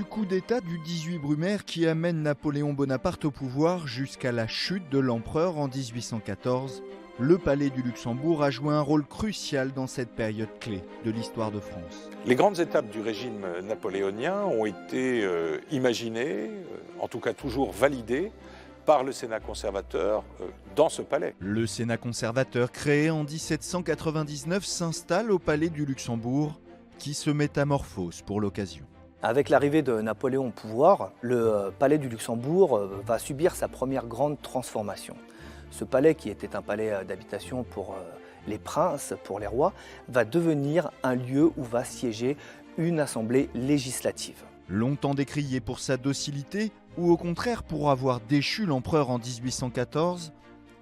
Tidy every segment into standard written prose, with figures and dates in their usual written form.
coup d'État du 18 Brumaire qui amène Napoléon Bonaparte au pouvoir jusqu'à la chute de l'empereur en 1814, le Palais du Luxembourg a joué un rôle crucial dans cette période clé de l'histoire de France. Les grandes étapes du régime napoléonien ont été imaginées, en tout cas toujours validées, par le Sénat conservateur dans ce palais. Le Sénat conservateur, créé en 1799, s'installe au Palais du Luxembourg, qui se métamorphose pour l'occasion. Avec l'arrivée de Napoléon au pouvoir, le Palais du Luxembourg va subir sa première grande transformation. Ce palais, qui était un palais d'habitation pour les princes, pour les rois, va devenir un lieu où va siéger une assemblée législative. Longtemps décrié pour sa docilité, ou au contraire pour avoir déchu l'empereur en 1814,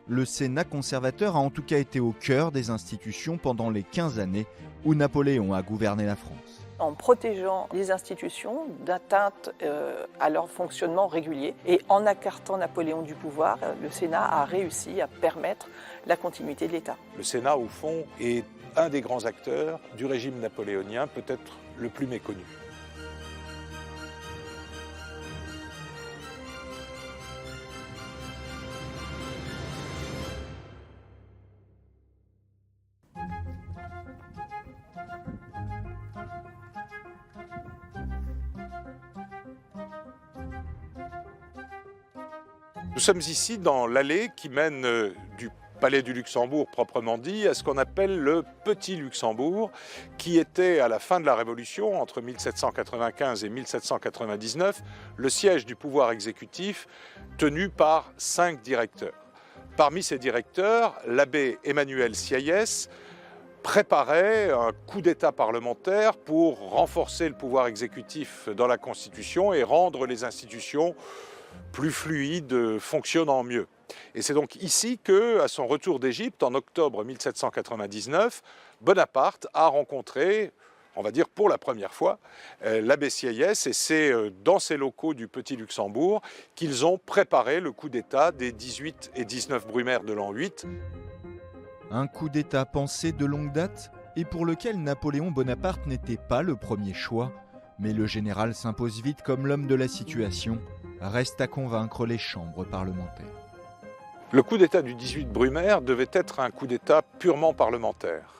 le Sénat conservateur a en tout cas été au cœur des institutions pendant les 15 années où Napoléon a gouverné la France. En protégeant les institutions d'atteinte à leur fonctionnement régulier et en écartant Napoléon du pouvoir, le Sénat a réussi à permettre la continuité de l'État. Le Sénat, au fond, est un des grands acteurs du régime napoléonien, peut-être le plus méconnu. Nous sommes ici dans l'allée qui mène du Palais du Luxembourg proprement dit à ce qu'on appelle le Petit Luxembourg, qui était à la fin de la Révolution, entre 1795 et 1799, le siège du pouvoir exécutif tenu par 5 directeurs. Parmi ces directeurs, l'abbé Emmanuel Sieyès préparait un coup d'État parlementaire pour renforcer le pouvoir exécutif dans la Constitution et rendre les institutions plus fluides, fonctionnant mieux. Et c'est donc ici que, à son retour d'Égypte en octobre 1799, Bonaparte a rencontré, on va dire pour la première fois, l'abbé Sieyès, et c'est dans ces locaux du Petit Luxembourg qu'ils ont préparé le coup d'État des 18 et 19 Brumaire de l'an 8. Un coup d'État pensé de longue date et pour lequel Napoléon Bonaparte n'était pas le premier choix, mais le général s'impose vite comme l'homme de la situation. Reste à convaincre les chambres parlementaires. Le coup d'État du 18 Brumaire devait être un coup d'État purement parlementaire.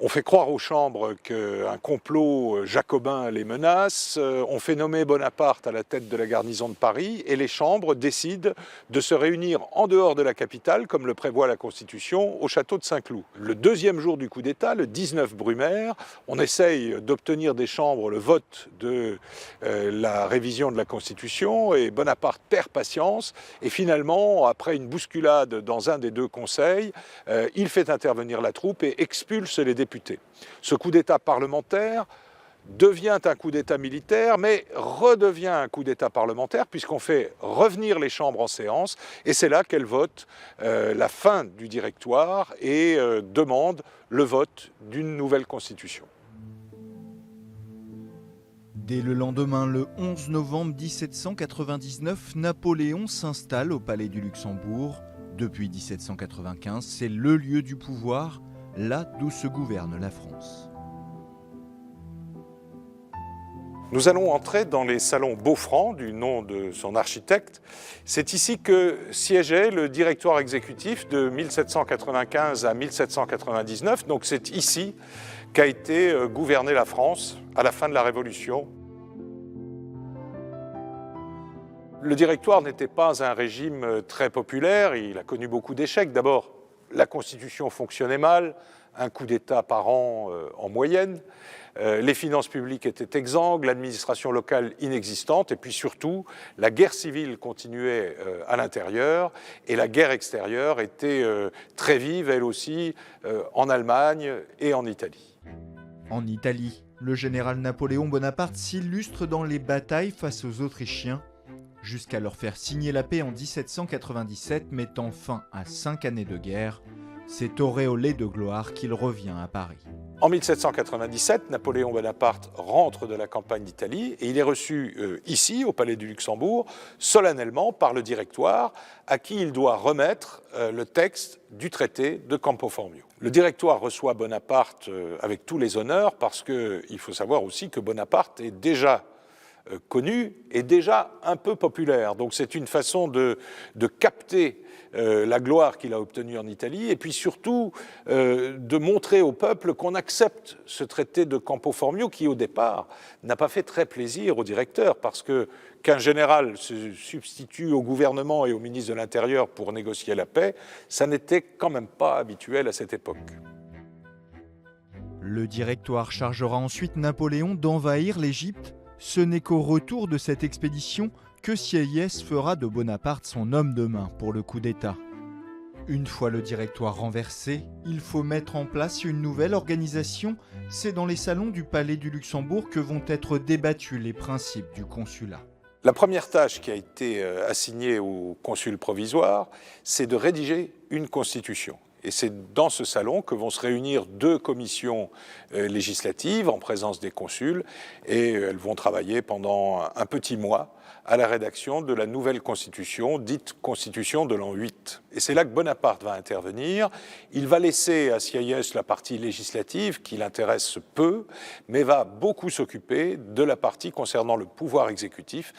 On fait croire aux chambres qu'un complot jacobin les menace, on fait nommer Bonaparte à la tête de la garnison de Paris et les chambres décident de se réunir en dehors de la capitale, comme le prévoit la Constitution, au château de Saint-Cloud. Le deuxième jour du coup d'État, le 19 Brumaire, on essaye d'obtenir des chambres le vote de la révision de la Constitution et Bonaparte perd patience et finalement, après une bousculade dans un des 2 conseils, il fait intervenir la troupe et expulse les députés. Ce coup d'État parlementaire devient un coup d'État militaire, mais redevient un coup d'État parlementaire puisqu'on fait revenir les chambres en séance et c'est là qu'elles votent la fin du directoire et demandent le vote d'une nouvelle constitution. Dès le lendemain, le 11 novembre 1799, Napoléon s'installe au Palais du Luxembourg. Depuis 1795, c'est le lieu du pouvoir, là d'où se gouverne la France. Nous allons entrer dans les salons Beaufranc, du nom de son architecte. C'est ici que siégeait le directoire exécutif de 1795 à 1799. Donc c'est ici qu'a été gouvernée la France à la fin de la Révolution. Le directoire n'était pas un régime très populaire, il a connu beaucoup d'échecs. D'abord, la Constitution fonctionnait mal, un coup d'État par an en moyenne. Les finances publiques étaient exsangues, l'administration locale inexistante, et puis surtout, la guerre civile continuait à l'intérieur, et la guerre extérieure était très vive, elle aussi, en Allemagne et en Italie. En Italie, le général Napoléon Bonaparte s'illustre dans les batailles face aux Autrichiens, jusqu'à leur faire signer la paix en 1797, mettant fin à 5 années de guerre. C'est auréolé de gloire qu'il revient à Paris. En 1797, Napoléon Bonaparte rentre de la campagne d'Italie et il est reçu ici, au Palais du Luxembourg, solennellement par le directoire, à qui il doit remettre le texte du traité de Campo Formio. Le directoire reçoit Bonaparte avec tous les honneurs parce qu'il faut savoir aussi que Bonaparte est déjà connu est déjà un peu populaire. Donc c'est une façon de capter la gloire qu'il a obtenue en Italie et puis surtout de montrer au peuple qu'on accepte ce traité de Campo Formio qui au départ n'a pas fait très plaisir au directeur parce qu'un général se substitue au gouvernement et au ministre de l'Intérieur pour négocier la paix, ça n'était quand même pas habituel à cette époque. Le Directoire chargera ensuite Napoléon d'envahir l'Égypte. Ce n'est qu'au retour de cette expédition que Sieyès fera de Bonaparte son homme de main pour le coup d'État. Une fois le Directoire renversé, il faut mettre en place une nouvelle organisation. C'est dans les salons du Palais du Luxembourg que vont être débattus les principes du consulat. La première tâche qui a été assignée au consul provisoire, c'est de rédiger une constitution. Et c'est dans ce salon que vont se réunir 2 commissions législatives en présence des consuls et elles vont travailler pendant un petit mois à la rédaction de la nouvelle constitution, dite constitution de l'an 8. Et c'est là que Bonaparte va intervenir. Il va laisser à Sieyès la partie législative qui l'intéresse peu, mais va beaucoup s'occuper de la partie concernant le pouvoir exécutif,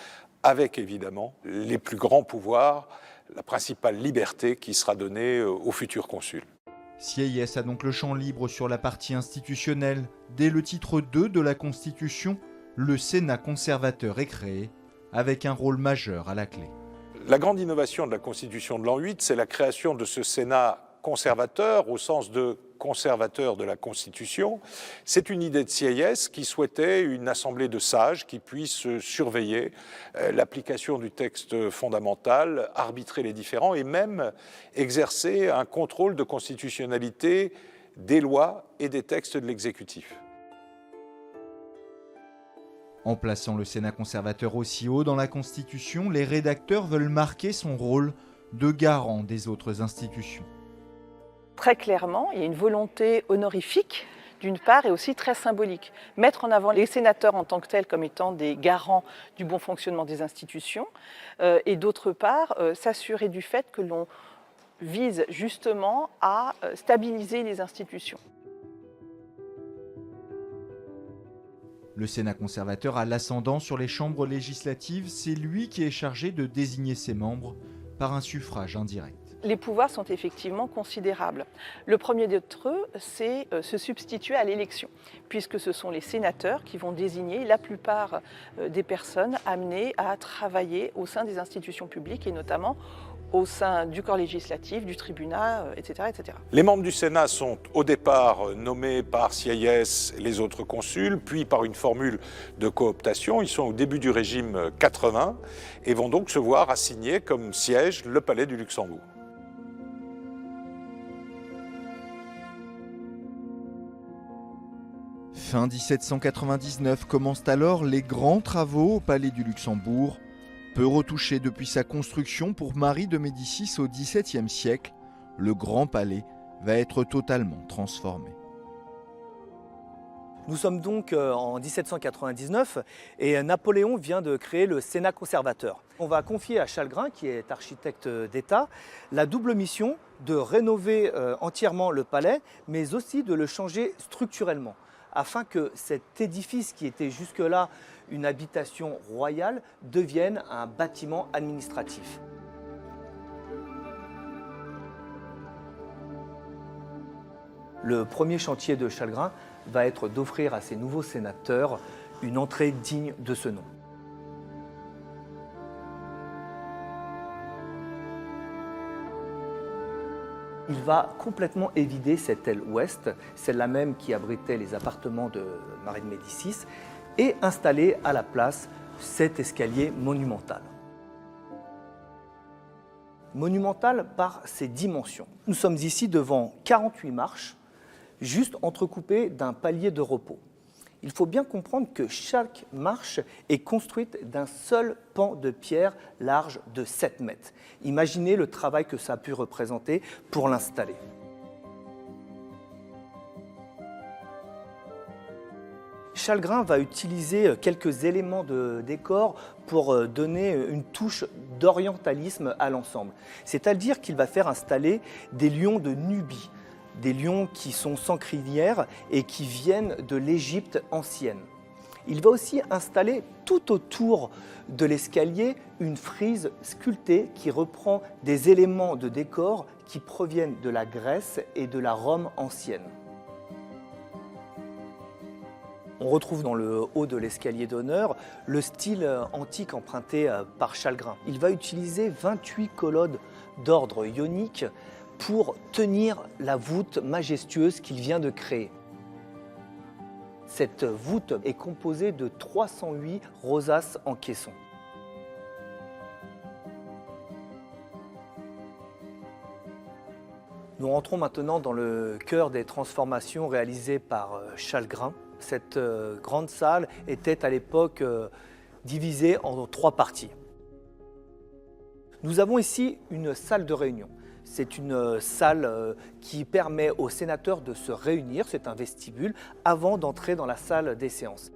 avec évidemment les plus grands pouvoirs, la principale liberté qui sera donnée au futur consul. Sieyès a donc le champ libre sur la partie institutionnelle. Dès le titre 2 de la Constitution, le Sénat conservateur est créé, avec un rôle majeur à la clé. La grande innovation de la Constitution de l'an 8, c'est la création de ce Sénat conservateur, au sens de conservateur de la Constitution. C'est une idée de Sieyès qui souhaitait une assemblée de sages qui puisse surveiller l'application du texte fondamental, arbitrer les différends et même exercer un contrôle de constitutionnalité des lois et des textes de l'exécutif. En plaçant le Sénat conservateur aussi haut dans la Constitution, les rédacteurs veulent marquer son rôle de garant des autres institutions. Très clairement, il y a une volonté honorifique d'une part et aussi très symbolique. Mettre en avant les sénateurs en tant que tels comme étant des garants du bon fonctionnement des institutions et d'autre part s'assurer du fait que l'on vise justement à stabiliser les institutions. Le Sénat conservateur a l'ascendant sur les chambres législatives, c'est lui qui est chargé de désigner ses membres par un suffrage indirect. Les pouvoirs sont effectivement considérables. Le premier d'entre eux, c'est se substituer à l'élection, puisque ce sont les sénateurs qui vont désigner la plupart des personnes amenées à travailler au sein des institutions publiques et notamment au sein du corps législatif, du tribunat, etc., etc. Les membres du Sénat sont au départ nommés par Sieyès et les autres consuls, puis par une formule de cooptation. Ils sont au début du régime 80 et vont donc se voir assigner comme siège le Palais du Luxembourg. Fin 1799 commencent alors les grands travaux au Palais du Luxembourg. Peu retouché depuis sa construction pour Marie de Médicis au XVIIe siècle, le Grand Palais va être totalement transformé. Nous sommes donc en 1799 et Napoléon vient de créer le Sénat conservateur. On va confier à Chalgrin, qui est architecte d'État, la double mission de rénover entièrement le palais, mais aussi de le changer structurellement, afin que cet édifice qui était jusque-là une habitation royale devienne un bâtiment administratif. Le premier chantier de Chalgrin va être d'offrir à ces nouveaux sénateurs une entrée digne de ce nom. Il va complètement évider cette aile ouest, celle-là même qui abritait les appartements de Marie de Médicis, et installer à la place cet escalier monumental. Monumental par ses dimensions. Nous sommes ici devant 48 marches, juste entrecoupées d'un palier de repos. Il faut bien comprendre que chaque marche est construite d'un seul pan de pierre large de 7 mètres. Imaginez le travail que ça a pu représenter pour l'installer. Chalgrin va utiliser quelques éléments de décor pour donner une touche d'orientalisme à l'ensemble. C'est-à-dire qu'il va faire installer des lions de Nubie, des lions qui sont sans crinière et qui viennent de l'Égypte ancienne. Il va aussi installer tout autour de l'escalier une frise sculptée qui reprend des éléments de décor qui proviennent de la Grèce et de la Rome ancienne. On retrouve dans le haut de l'escalier d'honneur le style antique emprunté par Chalgrin. Il va utiliser 28 colonnes d'ordre ionique pour tenir la voûte majestueuse qu'il vient de créer. Cette voûte est composée de 308 rosaces en caisson. Nous rentrons maintenant dans le cœur des transformations réalisées par Chalgrin. Cette grande salle était à l'époque divisée en 3 parties. Nous avons ici une salle de réunion. C'est une salle qui permet aux sénateurs de se réunir, c'est un vestibule, avant d'entrer dans la salle des séances.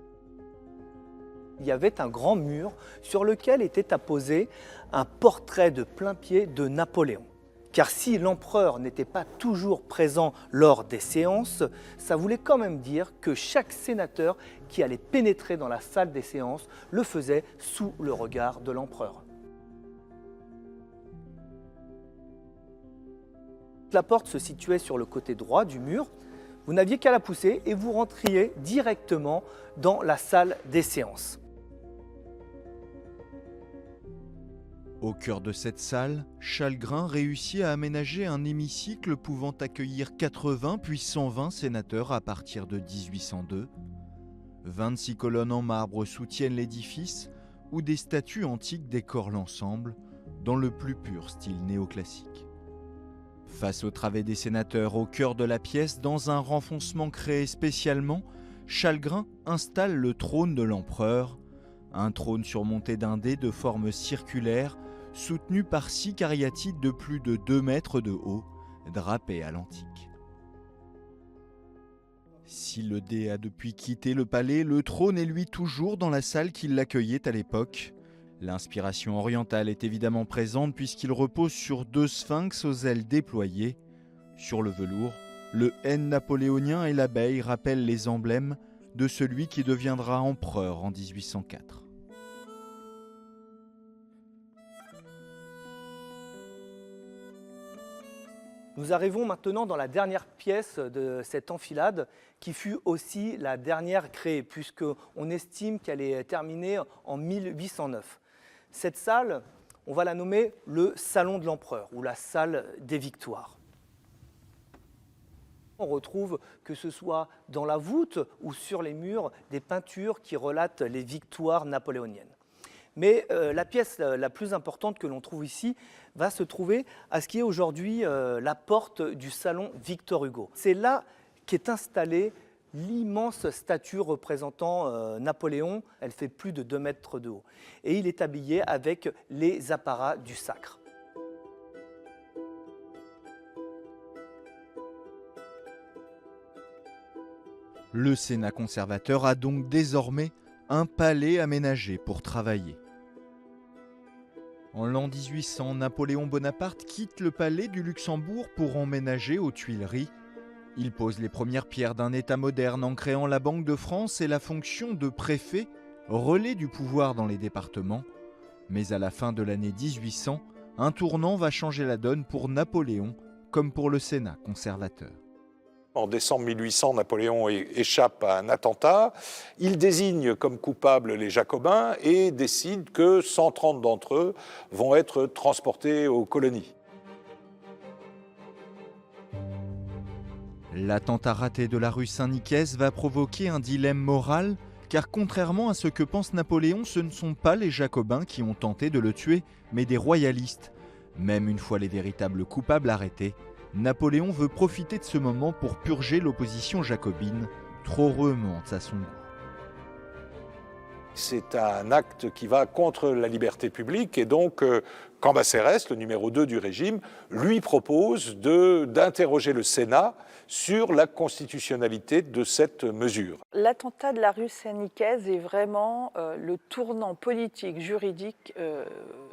Il y avait un grand mur sur lequel était apposé un portrait de plain-pied de Napoléon. Car si l'empereur n'était pas toujours présent lors des séances, ça voulait quand même dire que chaque sénateur qui allait pénétrer dans la salle des séances le faisait sous le regard de l'empereur. La porte se situait sur le côté droit du mur. Vous n'aviez qu'à la pousser et vous rentriez directement dans la salle des séances. Au cœur de cette salle, Chalgrin réussit à aménager un hémicycle pouvant accueillir 80 puis 120 sénateurs à partir de 1802. 26 colonnes en marbre soutiennent l'édifice où des statues antiques décorent l'ensemble dans le plus pur style néoclassique. Face aux travées des sénateurs au cœur de la pièce, dans un renfoncement créé spécialement, Chalgrin installe le trône de l'empereur, un trône surmonté d'un dé de forme circulaire soutenu par 6 cariatides de plus de 2 mètres de haut, drapés à l'antique. Si le dé a depuis quitté le palais, le trône est lui toujours dans la salle qui l'accueillait à l'époque. L'inspiration orientale est évidemment présente puisqu'il repose sur 2 sphinx aux ailes déployées. Sur le velours, le N napoléonien et l'abeille rappellent les emblèmes de celui qui deviendra empereur en 1804. Nous arrivons maintenant dans la dernière pièce de cette enfilade qui fut aussi la dernière créée puisqu'on estime qu'elle est terminée en 1809. Cette salle, on va la nommer le Salon de l'Empereur ou la salle des Victoires. On retrouve, que ce soit dans la voûte ou sur les murs, des peintures qui relatent les victoires napoléoniennes. Mais la pièce la plus importante que l'on trouve ici va se trouver à ce qui est aujourd'hui la porte du salon Victor Hugo. C'est là qu'est installée l'immense statue représentant Napoléon. Elle fait plus de 2 mètres de haut. Et il est habillé avec les apparats du sacre. Le Sénat conservateur a donc désormais un palais aménagé pour travailler. En l'an 1800, Napoléon Bonaparte quitte le palais du Luxembourg pour emménager aux Tuileries. Il pose les premières pierres d'un État moderne en créant la Banque de France et la fonction de préfet, relais du pouvoir dans les départements. Mais à la fin de l'année 1800, un tournant va changer la donne pour Napoléon comme pour le Sénat conservateur. En décembre 1800, Napoléon échappe à un attentat. Il désigne comme coupables les Jacobins et décide que 130 d'entre eux vont être transportés aux colonies. L'attentat raté de la rue Saint-Nicaise va provoquer un dilemme moral, car contrairement à ce que pense Napoléon, ce ne sont pas les Jacobins qui ont tenté de le tuer, mais des royalistes. Même une fois les véritables coupables arrêtés, Napoléon veut profiter de ce moment pour purger l'opposition jacobine, trop remuante à son goût. C'est un acte qui va contre la liberté publique et donc Cambacérès, le numéro 2 du régime, lui propose d'interroger le Sénat sur la constitutionnalité de cette mesure. L'attentat de la rue Saint-Nicaise est vraiment le tournant politique, juridique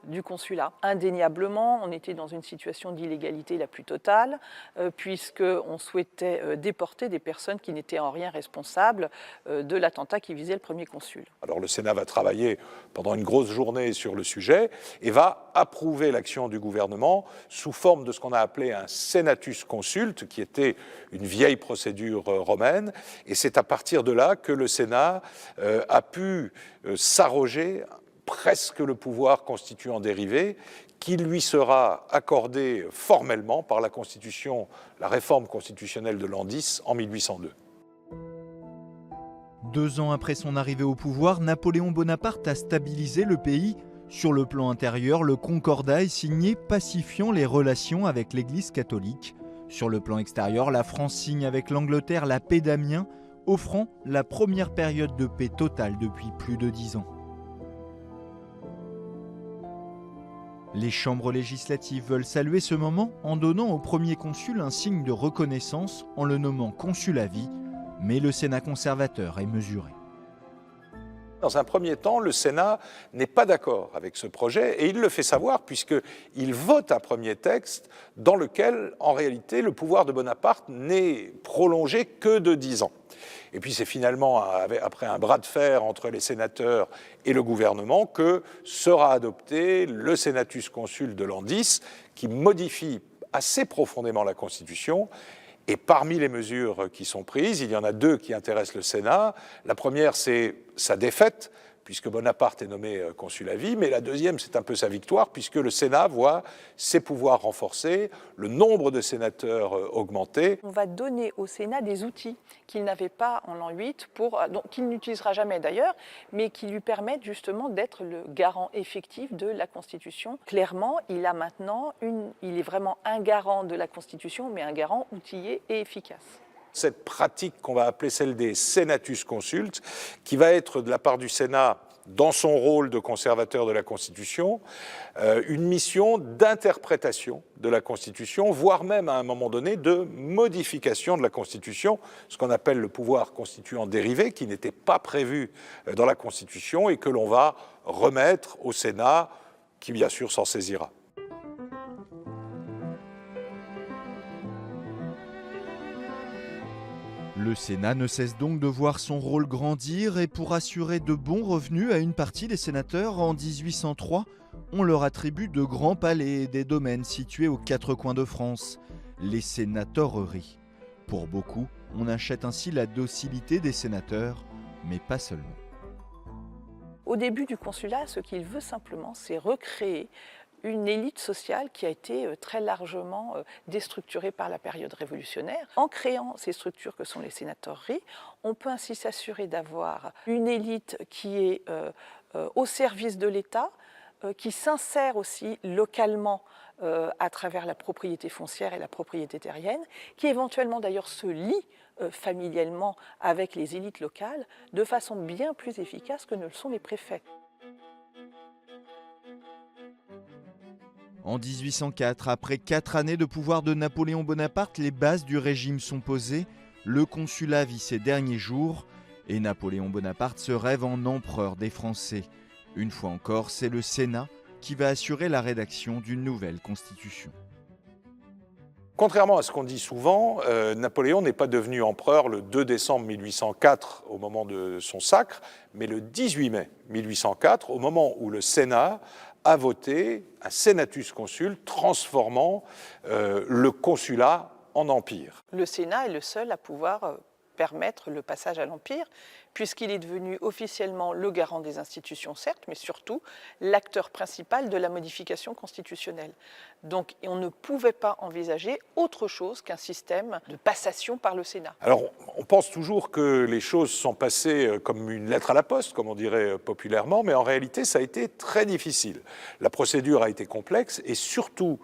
du consulat. Indéniablement, on était dans une situation d'illégalité la plus totale, puisqu'on souhaitait déporter des personnes qui n'étaient en rien responsables de l'attentat qui visait le premier consul. Alors le Sénat va travailler pendant une grosse journée sur le sujet et va approuver l'action du gouvernement sous forme de ce qu'on a appelé un senatus consulte, qui était une vieille procédure romaine, et c'est à partir de là que le Sénat a pu s'arroger presque le pouvoir constituant dérivé qui lui sera accordé formellement par la Constitution, la réforme constitutionnelle de l'an 10 en 1802. 2 ans après son arrivée au pouvoir, Napoléon Bonaparte a stabilisé le pays. Sur le plan intérieur, le Concordat est signé pacifiant les relations avec l'Église catholique. Sur le plan extérieur, la France signe avec l'Angleterre la paix d'Amiens, offrant la première période de paix totale depuis plus de 10 ans. Les chambres législatives veulent saluer ce moment en donnant au premier consul un signe de reconnaissance en le nommant consul à vie, mais le Sénat conservateur est mesuré. Dans un premier temps, le Sénat n'est pas d'accord avec ce projet et il le fait savoir puisqu'il vote un premier texte dans lequel, en réalité, le pouvoir de Bonaparte n'est prolongé que de 10 ans. Et puis c'est finalement, après un bras de fer entre les sénateurs et le gouvernement, que sera adopté le Senatus Consulte de l'an 10, qui modifie assez profondément la Constitution. Et parmi les mesures qui sont prises, il y en a 2 qui intéressent le Sénat. La première, c'est sa défaite, puisque Bonaparte est nommé consul à vie, mais la deuxième, c'est un peu sa victoire, puisque le Sénat voit ses pouvoirs renforcés, le nombre de sénateurs augmenter. On va donner au Sénat des outils qu'il n'avait pas en l'an 8, qu'il n'utilisera jamais d'ailleurs, mais qui lui permettent justement d'être le garant effectif de la Constitution. Clairement, il est vraiment un garant de la Constitution, mais un garant outillé et efficace. Cette pratique qu'on va appeler celle des senatus consultes, qui va être de la part du Sénat, dans son rôle de conservateur de la Constitution, une mission d'interprétation de la Constitution, voire même à un moment donné de modification de la Constitution, ce qu'on appelle le pouvoir constituant dérivé, qui n'était pas prévu dans la Constitution et que l'on va remettre au Sénat, qui bien sûr s'en saisira. Le Sénat ne cesse donc de voir son rôle grandir et pour assurer de bons revenus à une partie des sénateurs, en 1803, on leur attribue de grands palais et des domaines situés aux 4 coins de France, les sénatoreries. Pour beaucoup, on achète ainsi la docilité des sénateurs, mais pas seulement. Au début du consulat, ce qu'il veut simplement, c'est recréer une élite sociale qui a été très largement déstructurée par la période révolutionnaire. En créant ces structures que sont les sénatoreries, on peut ainsi s'assurer d'avoir une élite qui est au service de l'État, qui s'insère aussi localement à travers la propriété foncière et la propriété terrienne, qui éventuellement d'ailleurs se lie familialement avec les élites locales de façon bien plus efficace que ne le sont les préfets. En 1804, après 4 années de pouvoir de Napoléon Bonaparte, les bases du régime sont posées, le consulat vit ses derniers jours et Napoléon Bonaparte se rêve en empereur des Français. Une fois encore, c'est le Sénat qui va assurer la rédaction d'une nouvelle constitution. Contrairement à ce qu'on dit souvent, Napoléon n'est pas devenu empereur le 2 décembre 1804 au moment de son sacre, mais le 18 mai 1804, au moment où le Sénat a voté un senatus consulte transformant le consulat en empire. Le Sénat est le seul à pouvoir permettre le passage à l'Empire, puisqu'il est devenu officiellement le garant des institutions, certes, mais surtout l'acteur principal de la modification constitutionnelle. Donc on ne pouvait pas envisager autre chose qu'un système de passation par le Sénat. Alors on pense toujours que les choses sont passées comme une lettre à la poste, comme on dirait populairement, mais en réalité ça a été très difficile. La procédure a été complexe et surtout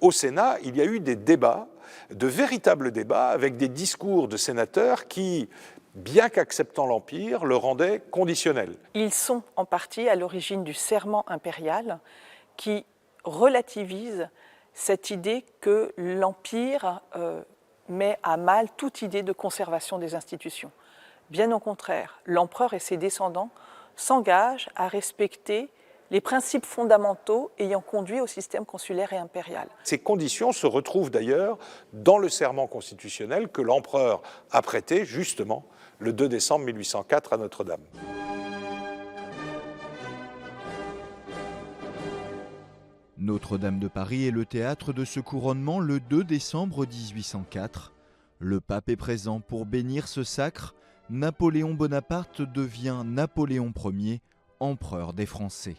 au Sénat, il y a eu des débats, de véritables débats avec des discours de sénateurs qui, bien qu'acceptant l'Empire, le rendaient conditionnel. Ils sont en partie à l'origine du serment impérial qui relativise cette idée que l'Empire met à mal toute idée de conservation des institutions. Bien au contraire, l'empereur et ses descendants s'engagent à respecter les principes fondamentaux ayant conduit au système consulaire et impérial. Ces conditions se retrouvent d'ailleurs dans le serment constitutionnel que l'empereur a prêté justement le 2 décembre 1804 à Notre-Dame. Notre-Dame de Paris est le théâtre de ce couronnement le 2 décembre 1804. Le pape est présent pour bénir ce sacre. Napoléon Bonaparte devient Napoléon Ier, empereur des Français.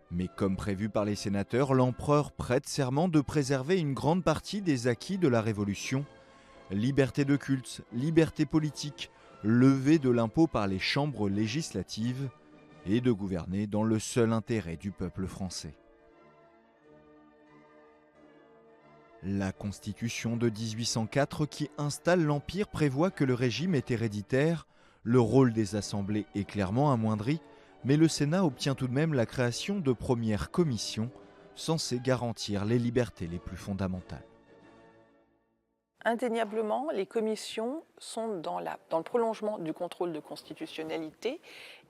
Mais comme prévu par les sénateurs, l'empereur prête serment de préserver une grande partie des acquis de la Révolution. Liberté de culte, liberté politique, levée de l'impôt par les chambres législatives et de gouverner dans le seul intérêt du peuple français. La Constitution de 1804 qui installe l'Empire prévoit que le régime est héréditaire, le rôle des assemblées est clairement amoindri, mais le Sénat obtient tout de même la création de premières commissions censées garantir les libertés les plus fondamentales. Indéniablement, les commissions sont dans le prolongement du contrôle de constitutionnalité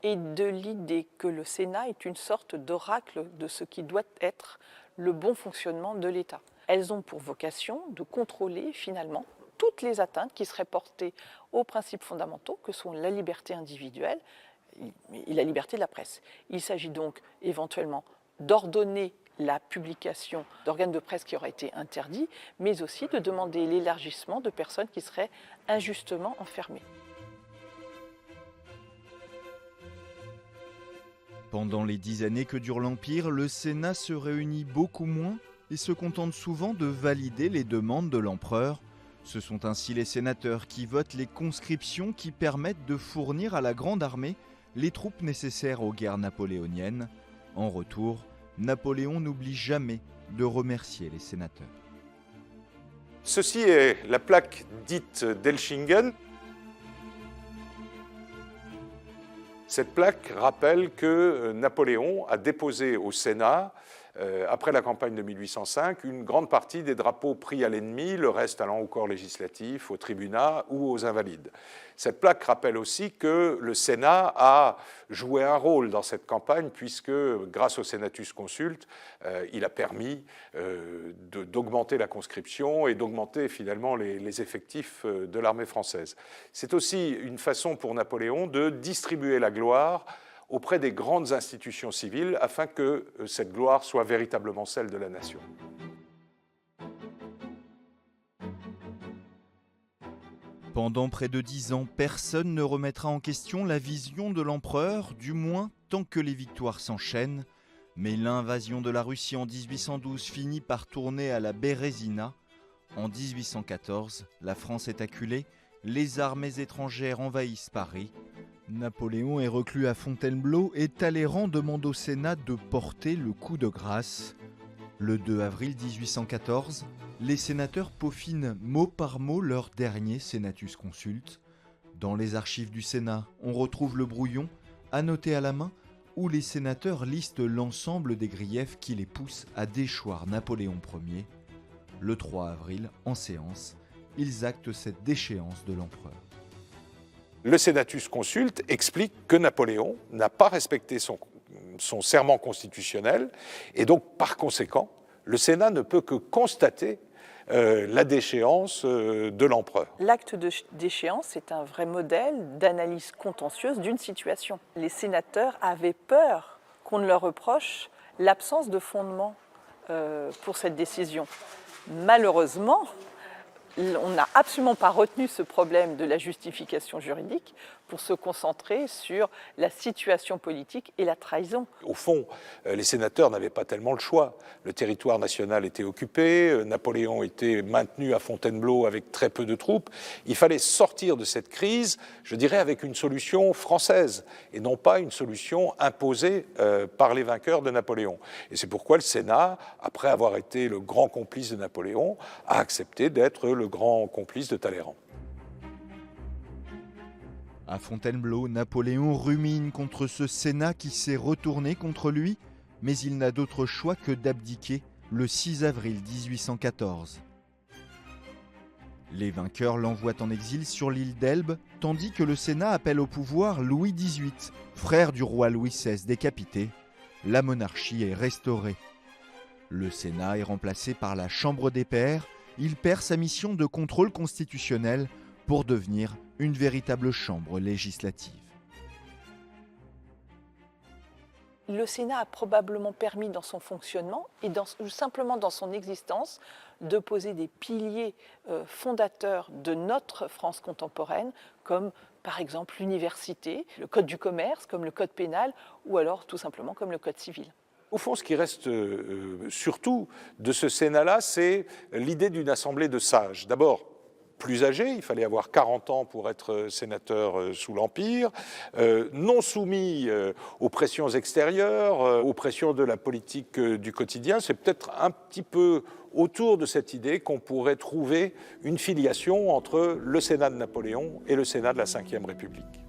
et de l'idée que le Sénat est une sorte d'oracle de ce qui doit être le bon fonctionnement de l'État. Elles ont pour vocation de contrôler finalement toutes les atteintes qui seraient portées aux principes fondamentaux que sont la liberté individuelle et la liberté de la presse. Il s'agit donc éventuellement d'ordonner la publication d'organes de presse qui auraient été interdits, mais aussi de demander l'élargissement de personnes qui seraient injustement enfermées. Pendant les 10 années que dure l'Empire, le Sénat se réunit beaucoup moins et se contente souvent de valider les demandes de l'empereur. Ce sont ainsi les sénateurs qui votent les conscriptions qui permettent de fournir à la Grande Armée les troupes nécessaires aux guerres napoléoniennes. En retour, Napoléon n'oublie jamais de remercier les sénateurs. Ceci est la plaque dite d'Elchingen. Cette plaque rappelle que Napoléon a déposé au Sénat, après la campagne de 1805, une grande partie des drapeaux pris à l'ennemi, le reste allant au corps législatif, au tribunat ou aux invalides. Cette plaque rappelle aussi que le Sénat a joué un rôle dans cette campagne puisque, grâce au Senatus Consulte, il a permis d'augmenter la conscription et d'augmenter finalement les effectifs de l'armée française. C'est aussi une façon pour Napoléon de distribuer la gloire auprès des grandes institutions civiles afin que cette gloire soit véritablement celle de la nation. Pendant près de 10 ans, personne ne remettra en question la vision de l'empereur, du moins tant que les victoires s'enchaînent. Mais l'invasion de la Russie en 1812 finit par tourner à la Bérésina. En 1814, la France est acculée, les armées étrangères envahissent Paris. Napoléon est reclus à Fontainebleau et Talleyrand demande au Sénat de porter le coup de grâce. Le 2 avril 1814, les sénateurs peaufinent mot par mot leur dernier Senatus Consulte. Dans les archives du Sénat, on retrouve le brouillon, annoté à la main, où les sénateurs listent l'ensemble des griefs qui les poussent à déchoir Napoléon Ier. Le 3 avril, en séance, ils actent cette déchéance de l'empereur. Le Senatus Consulte explique que Napoléon n'a pas respecté son serment constitutionnel et donc, par conséquent, le Sénat ne peut que constater la déchéance de l'empereur. L'acte de déchéance est un vrai modèle d'analyse contentieuse d'une situation. Les sénateurs avaient peur qu'on ne leur reproche l'absence de fondement pour cette décision. Malheureusement, on n'a absolument pas retenu ce problème de la justification juridique pour se concentrer sur la situation politique et la trahison. Au fond, les sénateurs n'avaient pas tellement le choix. Le territoire national était occupé, Napoléon était maintenu à Fontainebleau avec très peu de troupes. Il fallait sortir de cette crise, je dirais, avec une solution française et non pas une solution imposée par les vainqueurs de Napoléon. Et c'est pourquoi le Sénat, après avoir été le grand complice de Napoléon, a accepté d'être le grand complice de Talleyrand. À Fontainebleau, Napoléon rumine contre ce Sénat qui s'est retourné contre lui. mais il n'a d'autre choix que d'abdiquer le 6 avril 1814. Les vainqueurs l'envoient en exil sur l'île d'Elbe, tandis que le Sénat appelle au pouvoir Louis XVIII, frère du roi Louis XVI décapité. La monarchie est restaurée. Le Sénat est remplacé par la Chambre des Pairs. Il perd sa mission de contrôle constitutionnel pour devenir une véritable chambre législative. Le Sénat a probablement permis dans son fonctionnement et simplement dans son existence de poser des piliers fondateurs de notre France contemporaine, comme par exemple l'université, le code du commerce, comme le code pénal, ou alors tout simplement comme le code civil. Au fond, ce qui reste surtout de ce Sénat-là, c'est l'idée d'une assemblée de sages. D'abord, plus âgé, il fallait avoir 40 ans pour être sénateur sous l'Empire, non soumis aux pressions extérieures, aux pressions de la politique du quotidien. C'est peut-être un petit peu autour de cette idée qu'on pourrait trouver une filiation entre le Sénat de Napoléon et le Sénat de la Ve République.